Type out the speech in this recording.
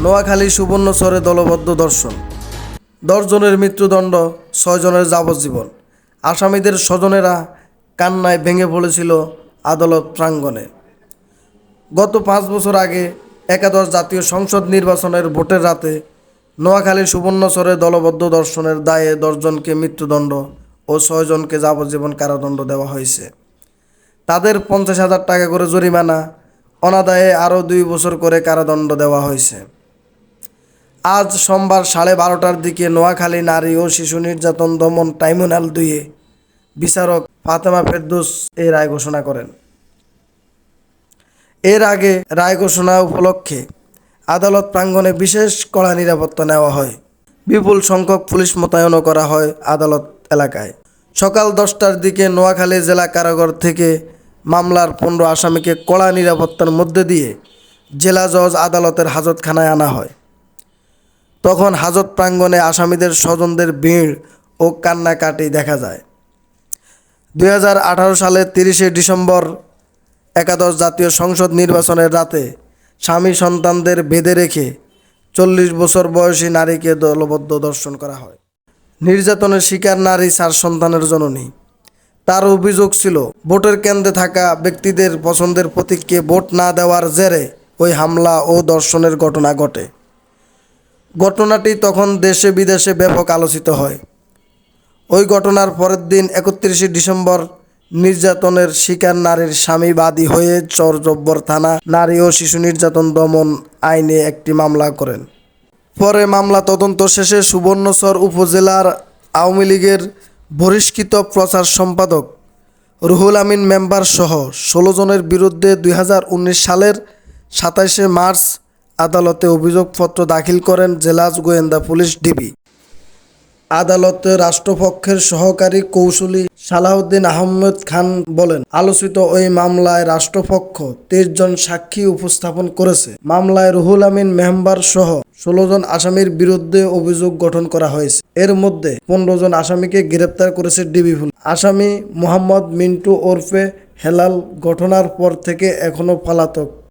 নোয়াখালী সুবর্ণচরে দলবদ্ধ ধর্ষণ, 10 জনের মৃত্যুদণ্ড, 6 জনের যাবজ্জীবন। আসামিদের স্বজনেরা কান্নায় ভেঙে পড়েছিল আদালত প্রাঙ্গণে। গত 5 বছর আগে একাদশ জাতীয় সংসদ নির্বাচনের ভোটের রাতে নোয়াখালীর সুবর্ণচরে দলবদ্ধ ধর্ষণের দায়ে 10 জনকে মৃত্যুদণ্ড ও 6 জনকে যাবজ্জীবন কারাদণ্ড দেওয়া হয়েছে। তাদের 50,000 টাকা করে জরিমানা, অনাদায়ে আরও 2 বছর করে কারাদণ্ড দেওয়া হয়েছে। আজ সোমবার 12:30টার দিকে নোয়াখালী নারী ও শিশু নির্যাতন দমন ট্রাইব্যুনাল 2-এ বিচারক ফাতেমা ফেরদৌস এই রায় ঘোষণা করেন। এর আগে রায় ঘোষণা উপলক্ষে আদালত প্রাঙ্গণে বিশেষ কড়া নিরাপত্তা নেওয়া হয়। বিপুল সংখ্যক পুলিশ মোতায়েনও করা হয় আদালত এলাকায়। সকাল 10টার দিকে নোয়াখালী জেলা কারাগার থেকে মামলার 15 আসামিকে কড়া নিরাপত্তার মধ্যে দিয়ে জেলা জজ আদালতের হাজতখানায় আনা হয়। তখন হাজত প্রাঙ্গণে আসামিদের স্বজনদের ভিড় ও কান্নাকাটি দেখা যায়। 2018 সালের 30শে ডিসেম্বর একাদশ জাতীয় সংসদ নির্বাচনের রাতে স্বামী সন্তানদের বেঁধে রেখে 40 বছর বয়সী নারীকে দলবদ্ধ ধর্ষণ করা হয়। নির্যাতনের শিকার নারী 4 সন্তানের জননী। তার অভিযোগ ছিল, ভোটের কেন্দ্রে থাকা ব্যক্তিদের পছন্দের প্রতীককে ভোট না দেওয়ার জেরে ওই হামলা ও ধর্ষণের ঘটনা ঘটে। ঘটনাটি তখন দেশে বিদেশে ব্যাপক আলোচিত হয়। ওই ঘটনার পরের দিন 31শে ডিসেম্বর নির্যাতনের শিকার নারীর স্বামী বাদী হয়ে চরজব্বর থানা নারী ও শিশু নির্যাতন দমন আইনে একটি মামলা করেন। পরে মামলা তদন্ত শেষে সুবর্ণচর উপজেলার আওয়ামী লীগের বহিষ্কৃত প্রচার সম্পাদক রুহুল আমিন মেম্বার সহ 16 জনের বিরুদ্ধে 2019 সালের 27শে মার্চ আদালতে অভিযোগপত্র দাখিল করেন জেলা গোয়েন্দা পুলিশ ডিবি। আদালতে রাষ্ট্রপক্ষের সহকারী কৌঁসুলি সালাউদ্দিন আহমেদ খান বলেন, আলোচিত ওই মামলায় রাষ্ট্রপক্ষ 23 জন সাক্ষী উপস্থাপন করেছে। মামলায় রুহুল আমিন মেম্বার সহ 16 জন আসামির বিরুদ্ধে অভিযোগ গঠন করা হয়েছে। এর মধ্যে 15 জন আসামিকে গ্রেপ্তার করেছে ডিবি পুলিশ। আসামি মোহাম্মদ মিন্টু ওরফে হেলাল ঘটনার পর থেকে এখনও পলাতক।